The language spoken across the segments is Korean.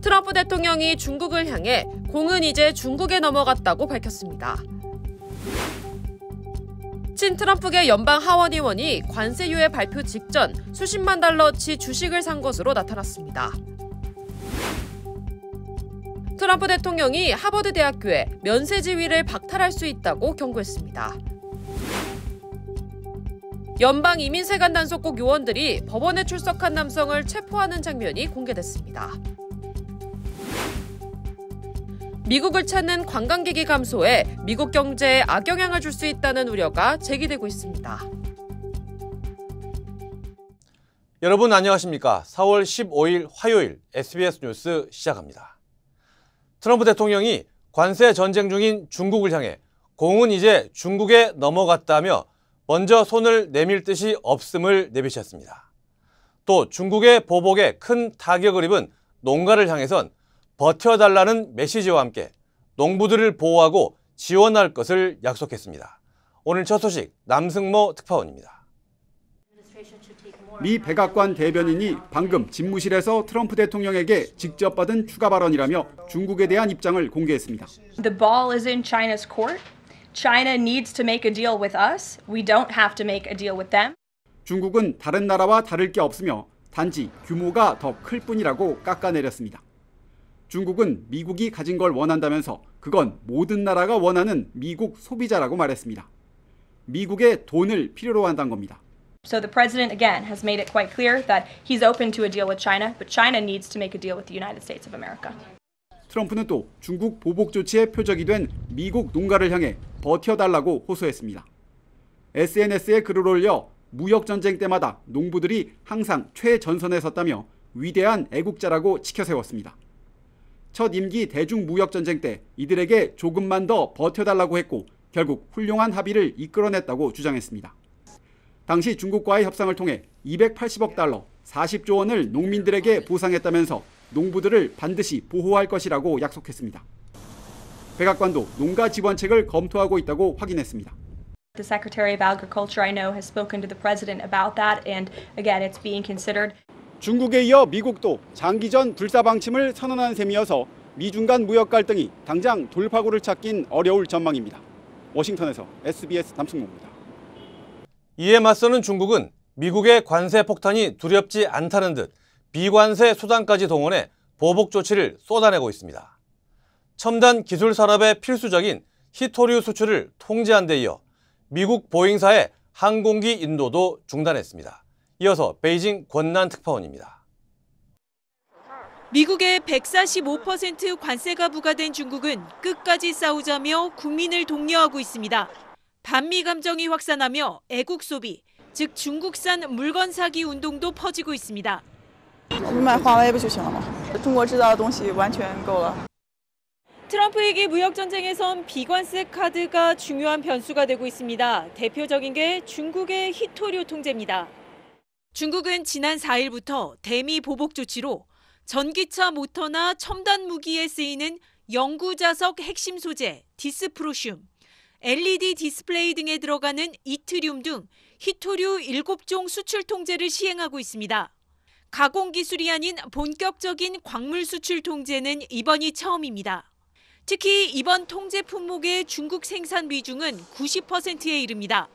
트럼프 대통령이 중국을 향해 공은 이제 중국에 넘어갔다고 밝혔습니다. 친트럼프계 연방 하원 의원이 관세 유예 발표 직전 수십만 달러치 주식을 산 것으로 나타났습니다. 트럼프 대통령이 하버드 대학교에 면세 지위를 박탈할 수 있다고 경고했습니다. 연방 이민세관 단속국 요원들이 법원에 출석한 남성을 체포하는 장면이 공개됐습니다. 미국을 찾는 관광객이 감소해 미국 경제에 악영향을 줄 수 있다는 우려가 제기되고 있습니다. 여러분 안녕하십니까? 4월 15일 화요일 SBS 뉴스 시작합니다. 트럼프 대통령이 관세 전쟁 중인 중국을 향해 공은 이제 중국에 넘어갔다며 먼저 손을 내밀 뜻이 없음을 내비쳤습니다. 또 중국의 보복에 큰 타격을 입은 농가를 향해선 버텨달라는 메시지와 함께 농부들을 보호하고 지원할 것을 약속했습니다. 오늘 첫 소식 남승모 특파원입니다. 미 백악관 대변인이 방금 집무실에서 트럼프 대통령에게 직접 받은 추가 발언이라며 중국에 대한 입장을 공개했습니다. The ball is in China's court. China needs to make a deal with us. We don't have to make a deal with them. 중국은 다른 나라와 다를 게 없으며 단지 규모가 더 클 뿐이라고 깎아내렸습니다. 중국은 미국이 가진 걸 원한다면서 그건 모든 나라가 원하는 미국 소비자라고 말했습니다. 미국의 돈을 필요로 한다는 겁니다. So the president again has made it quite clear that he's open to a deal with China, but China needs to make a deal with the United States of America. 트럼프는 또 중국 보복 조치의 표적이 된 미국 농가를 향해 버텨달라고 호소했습니다. SNS에 글을 올려 무역 전쟁 때마다 농부들이 항상 최전선에 섰다며 위대한 애국자라고 치켜세웠습니다. 첫 임기 대중무역전쟁 때 이들에게 조금만 더 버텨달라고 했고 결국 훌륭한 합의를 이끌어냈다고 주장했습니다. 당시 중국과의 협상을 통해 280억 달러, 40조 원을 농민들에게 보상했다면서 농부들을 반드시 보호할 것이라고 약속했습니다. 백악관도 농가 지원책을 검토하고 있다고 확인했습니다. The Secretary of Agriculture I know has spoken to the president about that and again it's being considered. 중국에 이어 미국도 장기전 불사방침을 선언한 셈이어서 미중 간 무역 갈등이 당장 돌파구를 찾긴 어려울 전망입니다. 워싱턴에서 SBS 남승모입니다. 이에 맞서는 중국은 미국의 관세 폭탄이 두렵지 않다는 듯 비관세 수단까지 동원해 보복 조치를 쏟아내고 있습니다. 첨단 기술 산업의 필수적인 히토류 수출을 통제한 데 이어 미국 보잉사의 항공기 인도도 중단했습니다. 이어서 베이징 권난 특파원입니다. 미국의 145% 관세가 부과된 중국은 끝까지 싸우자며 국민을 독려하고 있습니다. 반미 감정이 확산하며 애국 소비, 즉 중국산 물건 사기 운동도 퍼지고 있습니다. 트럼프에게 무역 전쟁에선 비관세 카드가 중요한 변수가 되고 있습니다. 대표적인 게 중국의 히토류 통제입니다. 중국은 지난 4일부터 대미 보복 조치로 전기차 모터나 첨단 무기에 쓰이는 영구자석 핵심 소재 디스프로슘, LED 디스플레이 등에 들어가는 이트륨 등 히토류 7종 수출 통제를 시행하고 있습니다. 가공 기술이 아닌 본격적인 광물 수출 통제는 이번이 처음입니다. 특히 이번 통제 품목의 중국 생산 비중은 90%에 이릅니다.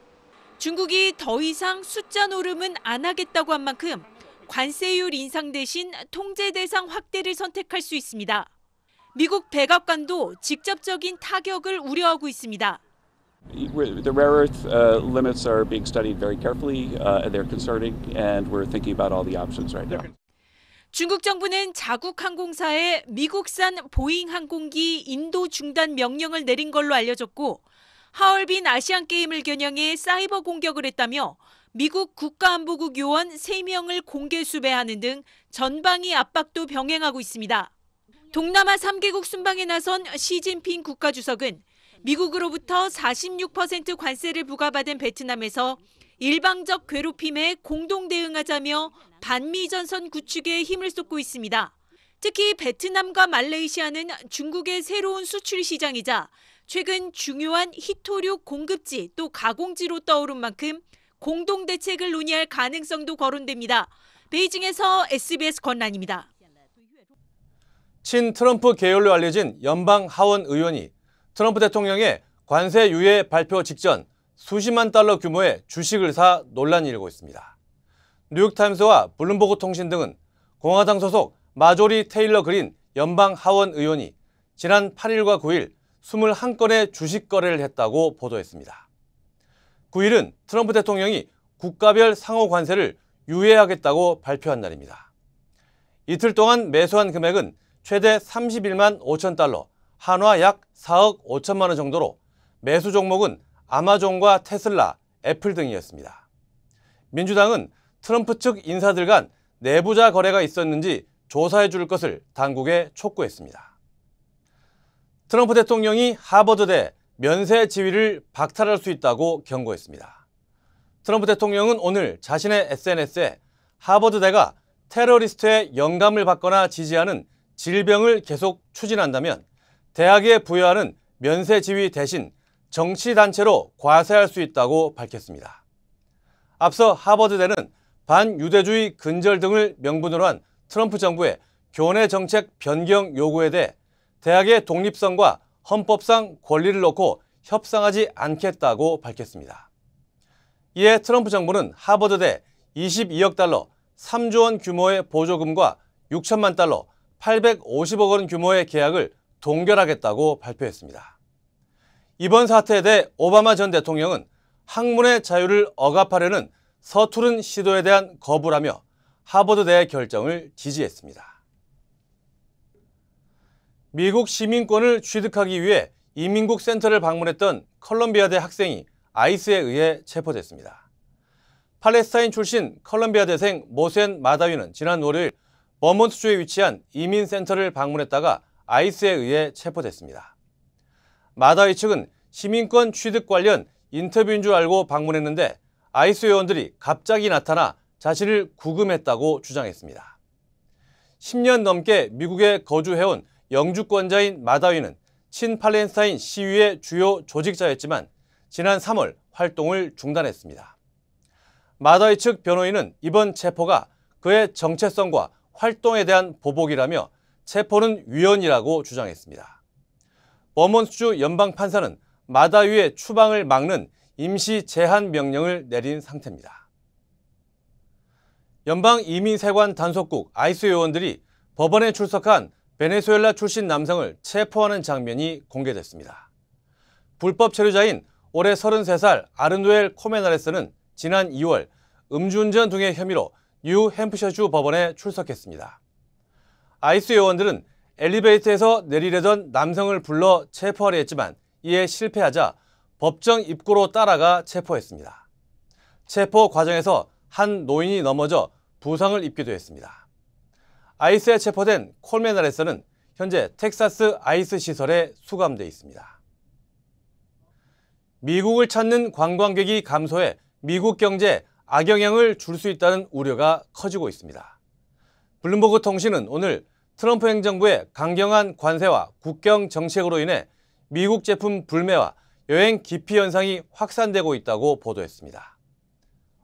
중국이 더 이상 숫자 노름은 안 하겠다고 한 만큼 관세율 인상 대신 통제 대상 확대를 선택할 수 있습니다. 미국 백악관도 직접적인 타격을 우려하고 있습니다. The rare earth limits are being studied very carefully, and they're concerning, and we're thinking about all the options right now. 중국 정부는 자국 항공사에 미국산 보잉 항공기 인도 중단 명령을 내린 걸로 알려졌고 하얼빈 아시안게임을 겨냥해 사이버 공격을 했다며 미국 국가안보국 요원 3명을 공개 수배하는 등 전방위 압박도 병행하고 있습니다. 동남아 3개국 순방에 나선 시진핑 국가주석은 미국으로부터 46% 관세를 부과받은 베트남에서 일방적 괴롭힘에 공동 대응하자며 반미 전선 구축에 힘을 쏟고 있습니다. 특히 베트남과 말레이시아는 중국의 새로운 수출 시장이자 최근 중요한 히토류 공급지 또 가공지로 떠오른 만큼 공동 대책을 논의할 가능성도 거론됩니다. 베이징에서 SBS 권란입니다. 친 트럼프 계열로 알려진 연방 하원 의원이 트럼프 대통령의 관세 유예 발표 직전 수십만 달러 규모의 주식을 사 논란이 일고 있습니다. 뉴욕타임스와 블룸버그 통신 등은 공화당 소속 마조리 테일러 그린 연방 하원 의원이 지난 8일과 9일 21건의 주식 거래를 했다고 보도했습니다. 9일은 트럼프 대통령이 국가별 상호 관세를 유예하겠다고 발표한 날입니다. 이틀 동안 매수한 금액은 최대 31만 5천 달러, 한화 약 4억 5천만 원 정도로 매수 종목은 아마존과 테슬라, 애플 등이었습니다. 민주당은 트럼프 측 인사들 간 내부자 거래가 있었는지 조사해 줄 것을 당국에 촉구했습니다. 트럼프 대통령이 하버드대 면세 지위를 박탈할 수 있다고 경고했습니다. 트럼프 대통령은 오늘 자신의 SNS에 하버드대가 테러리스트의 영감을 받거나 지지하는 질병을 계속 추진한다면 대학에 부여하는 면세 지위 대신 정치단체로 과세할 수 있다고 밝혔습니다. 앞서 하버드대는 반유대주의 근절 등을 명분으로 한 트럼프 정부의 교내 정책 변경 요구에 대해 대학의 독립성과 헌법상 권리를 놓고 협상하지 않겠다고 밝혔습니다. 이에 트럼프 정부는 하버드대 22억 달러, 3조 원 규모의 보조금과 6천만 달러, 850억 원 규모의 계약을 동결하겠다고 발표했습니다. 이번 사태에 대해 오바마 전 대통령은 학문의 자유를 억압하려는 서투른 시도에 대한 거부라며 하버드대의 결정을 지지했습니다. 미국 시민권을 취득하기 위해 이민국 센터를 방문했던 컬럼비아대 학생이 아이스에 의해 체포됐습니다. 팔레스타인 출신 컬럼비아대생 모센 마다위는 지난 월요일 버몬트주에 위치한 이민센터를 방문했다가 아이스에 의해 체포됐습니다. 마다위 측은 시민권 취득 관련 인터뷰인 줄 알고 방문했는데 아이스 요원들이 갑자기 나타나 자신을 구금했다고 주장했습니다. 10년 넘게 미국에 거주해온 영주권자인 마다위는 친팔레스타인 시위의 주요 조직자였지만 지난 3월 활동을 중단했습니다. 마다위 측 변호인은 이번 체포가 그의 정체성과 활동에 대한 보복이라며 체포는 위헌이라고 주장했습니다. 버몬트주 연방판사는 마다위의 추방을 막는 임시 제한 명령을 내린 상태입니다. 연방이민세관 단속국 아이스 요원들이 법원에 출석한 베네수엘라 출신 남성을 체포하는 장면이 공개됐습니다. 불법 체류자인 올해 33살 아르누엘 코메나레스는 지난 2월 음주운전 등의 혐의로 뉴햄프셔주 법원에 출석했습니다. 아이스 요원들은 엘리베이터에서 내리려던 남성을 불러 체포하려 했지만 이에 실패하자 법정 입구로 따라가 체포했습니다. 체포 과정에서 한 노인이 넘어져 부상을 입기도 했습니다. 아이스에 체포된 콜메나레스는 현재 텍사스 아이스 시설에 수감돼 있습니다. 미국을 찾는 관광객이 감소해 미국 경제에 악영향을 줄 수 있다는 우려가 커지고 있습니다. 블룸버그 통신은 오늘 트럼프 행정부의 강경한 관세와 국경 정책으로 인해 미국 제품 불매와 여행 기피 현상이 확산되고 있다고 보도했습니다.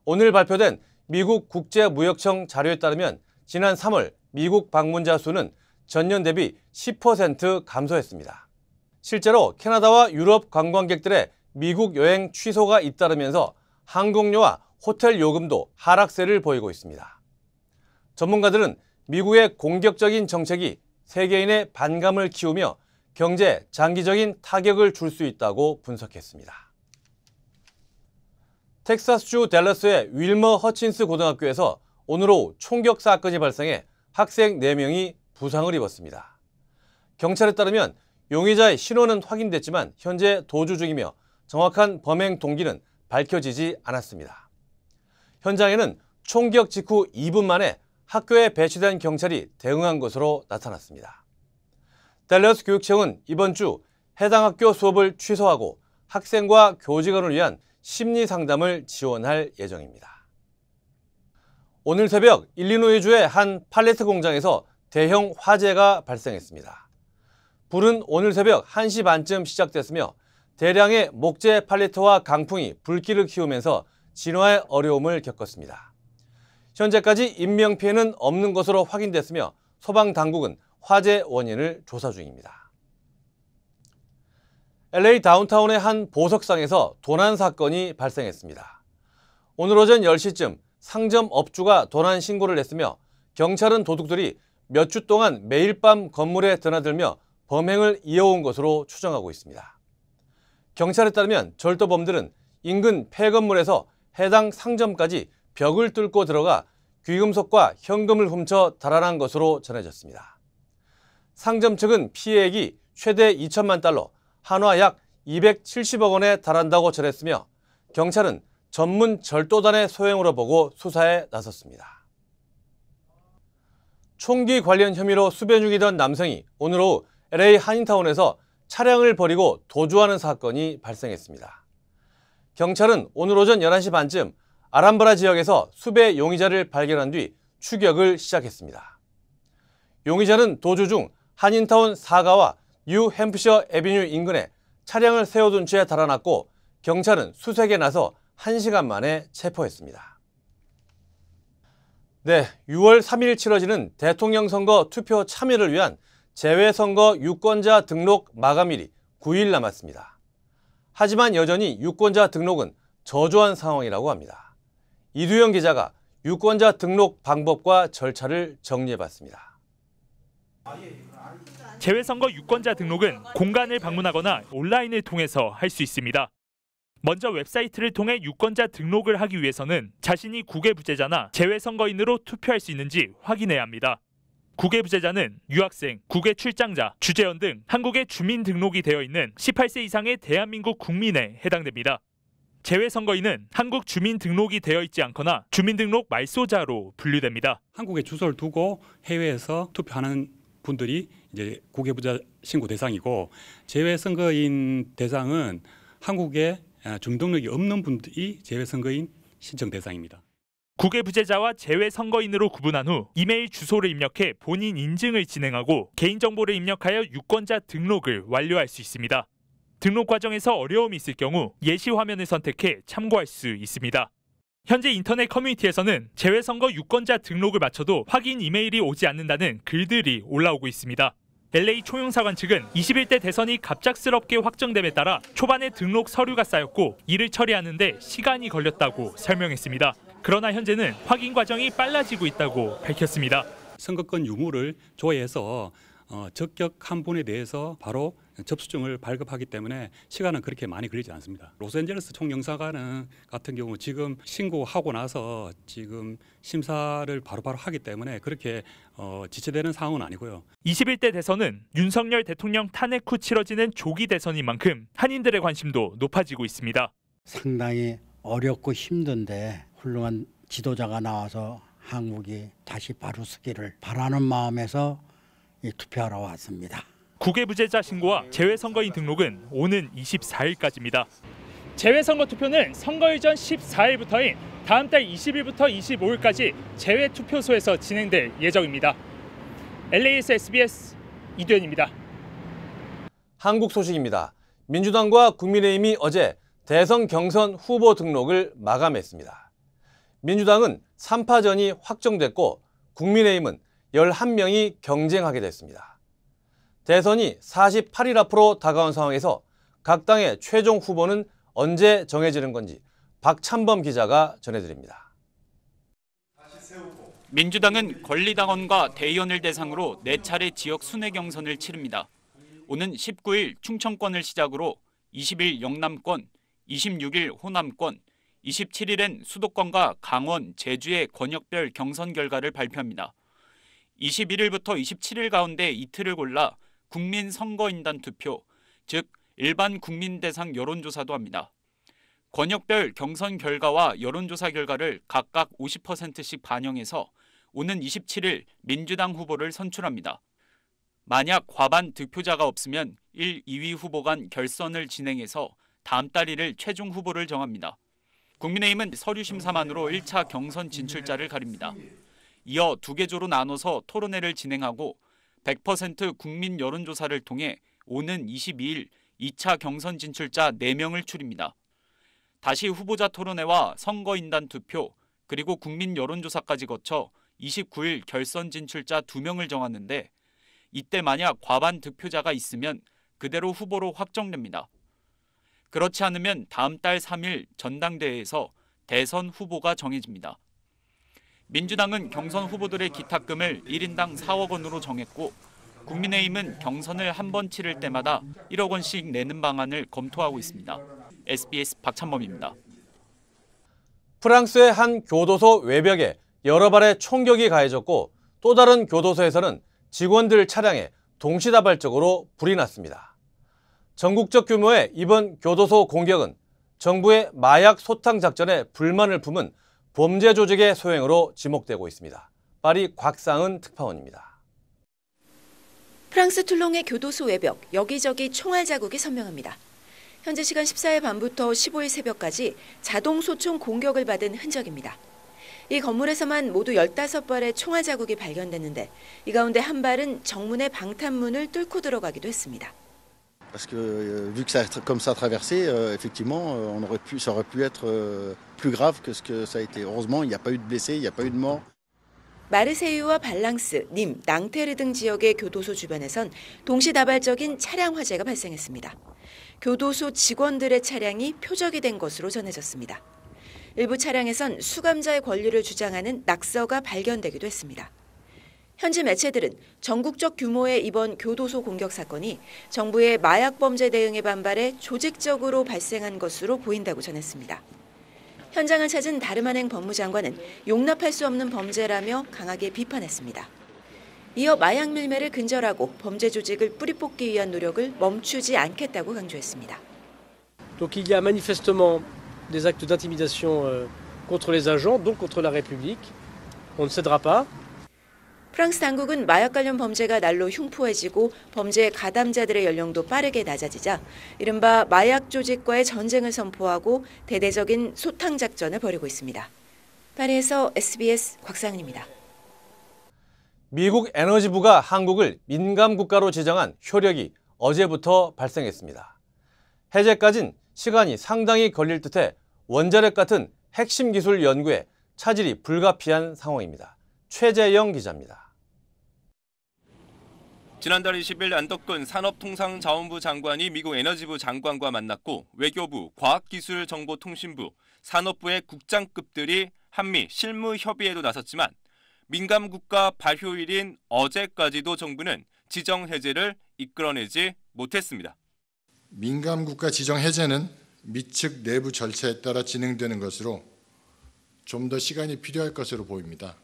오늘 발표된 미국 국제무역청 자료에 따르면 지난 3월 미국 방문자 수는 전년 대비 10% 감소했습니다. 실제로 캐나다와 유럽 관광객들의 미국 여행 취소가 잇따르면서 항공료와 호텔 요금도 하락세를 보이고 있습니다. 전문가들은 미국의 공격적인 정책이 세계인의 반감을 키우며 경제에 장기적인 타격을 줄 수 있다고 분석했습니다. 텍사스주 댈러스의 윌머 허친스 고등학교에서 오늘 오후 총격 사건이 발생해 학생 4명이 부상을 입었습니다. 경찰에 따르면 용의자의 신원은 확인됐지만 현재 도주 중이며 정확한 범행 동기는 밝혀지지 않았습니다. 현장에는 총격 직후 2분 만에 학교에 배치된 경찰이 대응한 것으로 나타났습니다. 댈러스 교육청은 이번 주 해당 학교 수업을 취소하고 학생과 교직원을 위한 심리 상담을 지원할 예정입니다. 오늘 새벽 일리노이주의 한 팔레트 공장에서 대형 화재가 발생했습니다. 불은 오늘 새벽 1시 반쯤 시작됐으며 대량의 목재 팔레트와 강풍이 불길을 키우면서 진화에 어려움을 겪었습니다. 현재까지 인명피해는 없는 것으로 확인됐으며 소방당국은 화재 원인을 조사 중입니다. LA 다운타운의 한 보석상에서 도난 사건이 발생했습니다. 오늘 오전 10시쯤 상점 업주가 도난 신고를 냈으며 경찰은 도둑들이 몇 주 동안 매일 밤 건물에 드나들며 범행을 이어온 것으로 추정하고 있습니다. 경찰에 따르면 절도범들은 인근 폐건물에서 해당 상점까지 벽을 뚫고 들어가 귀금속과 현금을 훔쳐 달아난 것으로 전해졌습니다. 상점 측은 피해액이 최대 2천만 달러, 한화 약 270억 원에 달한다고 전했으며 경찰은 전문 절도단의 소행으로 보고 수사에 나섰습니다. 총기 관련 혐의로 수배 중이던 남성이 오늘 오후 LA 한인타운에서 차량을 버리고 도주하는 사건이 발생했습니다. 경찰은 오늘 오전 11시 반쯤 아람브라 지역에서 수배 용의자를 발견한 뒤 추격을 시작했습니다. 용의자는 도주 중 한인타운 4가와 뉴햄프셔 애비뉴 인근에 차량을 세워둔 채 달아났고 경찰은 수색에 나서 1시간 만에 체포했습니다. 네, 6월 3일 치러지는 대통령 선거 투표 참여를 위한 재외선거 유권자 등록 마감일이 9일 남았습니다. 하지만 여전히 유권자 등록은 저조한 상황이라고 합니다. 이두영 기자가 유권자 등록 방법과 절차를 정리해봤습니다. 재외선거 유권자 등록은 공간을 방문하거나 온라인을 통해서 할 수 있습니다. 먼저 웹사이트를 통해 유권자 등록을 하기 위해서는 자신이 국외부재자나 재외선거인으로 투표할 수 있는지 확인해야 합니다. 국외부재자는 유학생, 국외 출장자, 주재원 등 한국에 주민 등록이 되어 있는 18세 이상의 대한민국 국민에 해당됩니다. 재외선거인은 한국 주민 등록이 되어 있지 않거나 주민등록 말소자로 분류됩니다. 한국에 주소를 두고 해외에서 투표하는 분들이 이제 국외부자 신고 대상이고 재외선거인 대상은 한국에 주민등록이 없는 분들이 재외선거인 신청 대상입니다. 국외부재자와 재외선거인으로 구분한 후 이메일 주소를 입력해 본인 인증을 진행하고 개인정보를 입력하여 유권자 등록을 완료할 수 있습니다. 등록 과정에서 어려움이 있을 경우 예시 화면을 선택해 참고할 수 있습니다. 현재 인터넷 커뮤니티에서는 재외선거 유권자 등록을 마쳐도 확인 이메일이 오지 않는다는 글들이 올라오고 있습니다. LA 총영사관 측은 21대 대선이 갑작스럽게 확정됨에 따라 초반에 등록 서류가 쌓였고 이를 처리하는 데 시간이 걸렸다고 설명했습니다. 그러나 현재는 확인 과정이 빨라지고 있다고 밝혔습니다. 선거권 유무를 조회해서 적격한 분에 대해서 바로 접수증을 발급하기 때문에 시간은 그렇게 많이 걸리지 않습니다. 로스앤젤레스 총영사관 같은 경우 지금 신고하고 나서 지금 심사를 바로바로 하기 때문에 그렇게 지체되는 상황은 아니고요. 21대 대선은 윤석열 대통령 탄핵 후 치러지는 조기 대선인 만큼 한인들의 관심도 높아지고 있습니다. 상당히 어렵고 힘든데 훌륭한 지도자가 나와서 한국이 다시 바로 서기를 바라는 마음에서 투표하러 왔습니다. 국외부재자 신고와 재외선거인 등록은 오는 24일까지입니다. 재외선거 투표는 선거일 전 14일부터인 다음 달 20일부터 25일까지 재외투표소에서 진행될 예정입니다. LA에서 SBS 이두현입니다. 한국 소식입니다. 민주당과 국민의힘이 어제 대선 경선 후보 등록을 마감했습니다. 민주당은 3파전이 확정됐고 국민의힘은 11명이 경쟁하게 됐습니다. 대선이 48일 앞으로 다가온 상황에서 각 당의 최종 후보는 언제 정해지는 건지 박찬범 기자가 전해드립니다. 민주당은 권리당원과 대의원을 대상으로 4차례 지역 순회 경선을 치릅니다. 오는 19일 충청권을 시작으로 20일 영남권, 26일 호남권, 27일엔 수도권과 강원, 제주의 권역별 경선 결과를 발표합니다. 21일부터 27일 가운데 이틀을 골라 국민선거인단 투표, 즉 일반 국민 대상 여론조사도 합니다. 권역별 경선 결과와 여론조사 결과를 각각 50%씩 반영해서 오는 27일 민주당 후보를 선출합니다. 만약 과반 득표자가 없으면 1, 2위 후보 간 결선을 진행해서 다음 달 1일 최종 후보를 정합니다. 국민의힘은 서류 심사만으로 1차 경선 진출자를 가립니다. 이어 2개 조로 나눠서 토론회를 진행하고 100% 국민 여론조사를 통해 오는 22일 2차 경선 진출자 4명을 추립니다. 다시 후보자 토론회와 선거인단 투표, 그리고 국민 여론조사까지 거쳐 29일 결선 진출자 2명을 정하는데 이때 만약 과반 득표자가 있으면 그대로 후보로 확정됩니다. 그렇지 않으면 다음 달 3일 전당대회에서 대선 후보가 정해집니다. 민주당은 경선 후보들의 기탁금을 1인당 4억 원으로 정했고 국민의힘은 경선을 한 번 치를 때마다 1억 원씩 내는 방안을 검토하고 있습니다. SBS 박찬범입니다. 프랑스의 한 교도소 외벽에 여러 발의 총격이 가해졌고 또 다른 교도소에서는 직원들 차량에 동시다발적으로 불이 났습니다. 전국적 규모의 이번 교도소 공격은 정부의 마약 소탕 작전에 불만을 품은 범죄 조직의 소행으로 지목되고 있습니다. 파리 곽상은 특파원입니다. 프랑스 툴롱의 교도소 외벽, 여기저기 총알 자국이 선명합니다. 현재 시간 14일 밤부터 15일 새벽까지 자동 소총 공격을 받은 흔적입니다. 이 건물에서만 모두 15발의 총알 자국이 발견됐는데 이 가운데 한 발은 정문의 방탄문을 뚫고 들어가기도 했습니다. Parce que vu que ça comme ça a traversé, effectivement, ça aurait pu être plus grave que ce que ça a été. Heureusement, il n'y a pas eu de blessés, il n'y a pas eu de morts. 마르세유와 발랑스, 님, 낭테르 등 지역의 교도소 주변에선 동시다발적인 차량 화재가 발생했습니다. 교도소 직원들의 차량이 표적이 된 것으로 전해졌습니다. 일부 차량에선 수감자의 권리를 주장하는 낙서가 발견되기도 했습니다. 현지 매체들은 전국적 규모의 이번 교도소 공격 사건이 정부의 마약 범죄 대응에 반발해 조직적으로 발생한 것으로 보인다고 전했습니다. 현장을 찾은 다르마냉 법무장관은 용납할 수 없는 범죄라며 강하게 비판했습니다. 이어 마약 밀매를 근절하고 범죄 조직을 뿌리 뽑기 위한 노력을 멈추지 않겠다고 강조했습니다. Donc il y a manifestement des actes d'intimidation contre les agents, donc contre la République. On ne cédera pas. 프랑스 당국은 마약 관련 범죄가 날로 흉포해지고 범죄 가담자들의 연령도 빠르게 낮아지자 이른바 마약 조직과의 전쟁을 선포하고 대대적인 소탕 작전을 벌이고 있습니다. 파리에서 SBS 곽상은입니다. 미국 에너지부가 한국을 민감 국가로 지정한 효력이 어제부터 발생했습니다. 해제까진 시간이 상당히 걸릴 듯해 원자력 같은 핵심 기술 연구에 차질이 불가피한 상황입니다. 최재영 기자입니다. 지난달 20일 안덕근 산업통상자원부 장관이 미국 에너지부 장관과 만났고 외교부, 과학기술정보통신부, 산업부의 국장급들이 한미 실무 협의에도 나섰지만 민감국가 발효일인 어제까지도 정부는 지정 해제를 이끌어내지 못했습니다. 민감국가 지정 해제는 미측 내부 절차에 따라 진행되는 것으로 좀 더 시간이 필요할 것으로 보입니다.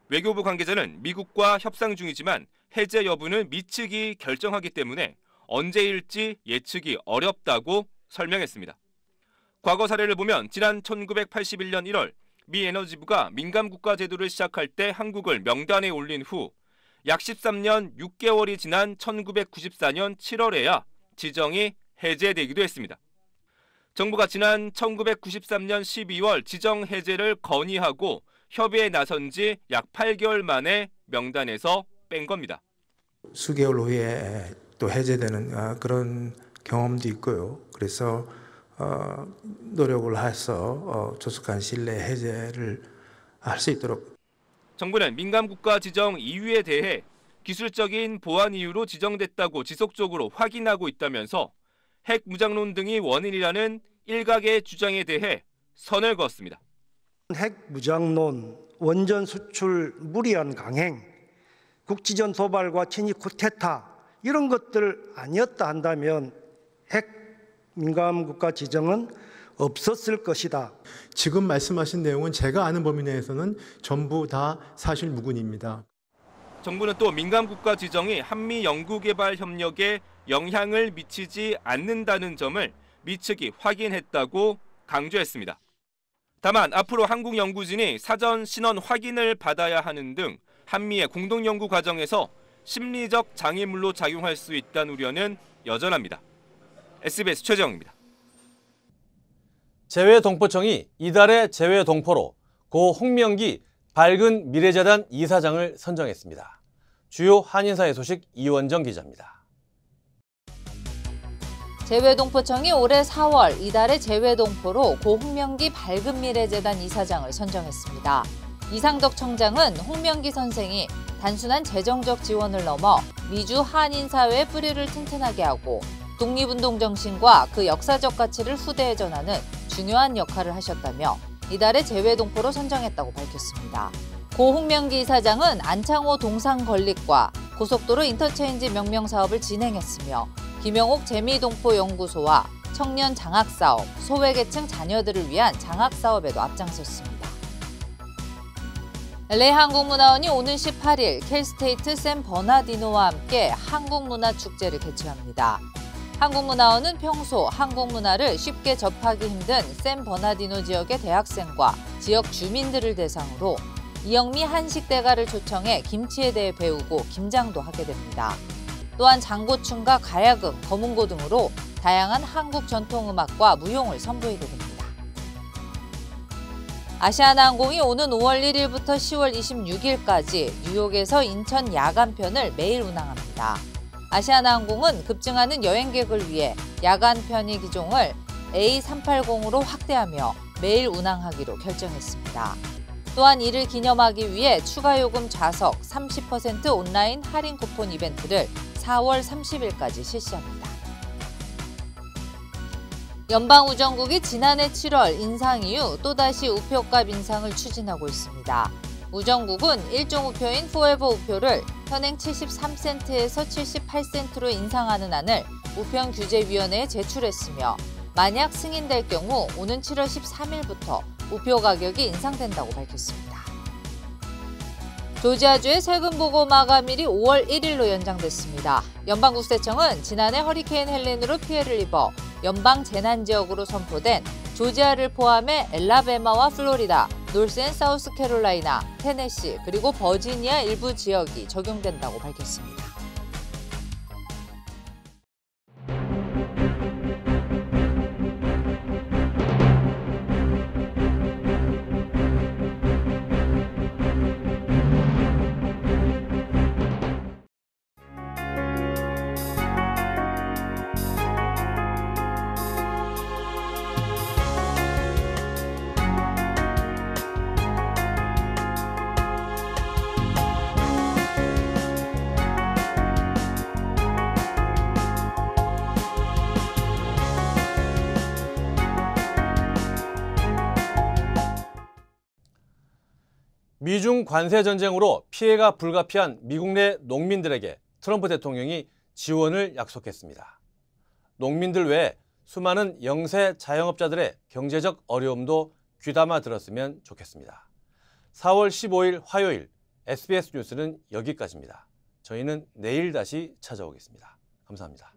외교부 관계자는 미국과 협상 중이지만 해제 여부는 미측이 결정하기 때문에 언제일지 예측이 어렵다고 설명했습니다. 과거 사례를 보면 지난 1981년 1월 미 에너지부가 민감국가 제도를 시작할 때 한국을 명단에 올린 후 약 13년 6개월이 지난 1994년 7월에야 지정이 해제되기도 했습니다. 정부가 지난 1993년 12월 지정 해제를 건의하고 협의에 나선 지 약 8개월 만에 명단에서 뺀 겁니다. 수개월 후에 또 해제되는 그런 경험도 있고요. 그래서 노력을 해서 조속한 시일 내에 해제를 할 수 있도록. 정부는 민감국가 지정 이유에 대해 기술적인 보안 이유로 지정됐다고 지속적으로 확인하고 있다면서 핵 무장론 등이 원인이라는 일각의 주장에 대해 선을 그었습니다. 핵 무장론, 원전 수출 무리한 강행, 국지전 도발과 친일 쿠데타 이런 것들 아니었다 한다면 핵 민감국가 지정은 없었을 것이다. 지금 말씀하신 내용은 제가 아는 범위 내에서는 전부 다 사실 무근입니다. 정부는 또 민감국가 지정이 한미 연구개발 협력에 영향을 미치지 않는다는 점을 미측이 확인했다고 강조했습니다. 다만 앞으로 한국 연구진이 사전 신원 확인을 받아야 하는 등 한미의 공동연구 과정에서 심리적 장애물로 작용할 수 있다는 우려는 여전합니다. SBS 최재영입니다. 재외동포청이 이달의 재외동포로 고 홍명기 밝은 미래재단 이사장을 선정했습니다. 주요 한인사회 소식 이원정 기자입니다. 재외동포청이 올해 4월 이달의 재외동포로 고 홍명기 밝은 미래재단 이사장을 선정했습니다. 이상덕 청장은 홍명기 선생이 단순한 재정적 지원을 넘어 미주 한인 사회의 뿌리를 튼튼하게 하고 독립운동 정신과 그 역사적 가치를 후대에 전하는 중요한 역할을 하셨다며 이달의 재외동포로 선정했다고 밝혔습니다. 고홍명기 이사장은 안창호 동상 건립과 고속도로 인터체인지 명명 사업을 진행했으며 김영옥 재미동포 연구소와 청년 장학사업, 소외계층 자녀들을 위한 장학사업에도 앞장섰습니다. LA 한국문화원이 오는 18일 캘스테이트 샘 버나디노와 함께 한국문화축제를 개최합니다. 한국문화원은 평소 한국문화를 쉽게 접하기 힘든 샘 버나디노 지역의 대학생과 지역 주민들을 대상으로 이영미 한식대가를 초청해 김치에 대해 배우고 김장도 하게 됩니다. 또한 장고춤과 가야금, 거문고 등으로 다양한 한국 전통음악과 무용을 선보이게 됩니다. 아시아나항공이 오는 5월 1일부터 10월 26일까지 뉴욕에서 인천 야간편을 매일 운항합니다. 아시아나항공은 급증하는 여행객을 위해 야간 편의 기종을 A380으로 확대하며 매일 운항하기로 결정했습니다. 또한 이를 기념하기 위해 추가 요금 좌석 30% 온라인 할인 쿠폰 이벤트를 4월 30일까지 실시합니다. 연방우정국이 지난해 7월 인상 이후 또다시 우표값 인상을 추진하고 있습니다. 우정국은 일종 우표인 포에버 우표를 현행 73센트에서 78센트로 인상하는 안을 우편규제위원회에 제출했으며 만약 승인될 경우 오는 7월 13일부터 우표 가격이 인상된다고 밝혔습니다. 조지아주의 세금 보고 마감일이 5월 1일로 연장됐습니다. 연방국세청은 지난해 허리케인 헬렌으로 피해를 입어 연방 재난지역으로 선포된 조지아를 포함해 엘라베마와 플로리다, 노스 앤 사우스 캐롤라이나, 테네시 그리고 버지니아 일부 지역이 적용된다고 밝혔습니다. 미중 관세 전쟁으로 피해가 불가피한 미국 내 농민들에게 트럼프 대통령이 지원을 약속했습니다. 농민들 외에 수많은 영세 자영업자들의 경제적 어려움도 귀담아 들었으면 좋겠습니다. 4월 15일 화요일 SBS 뉴스는 여기까지입니다. 저희는 내일 다시 찾아오겠습니다. 감사합니다.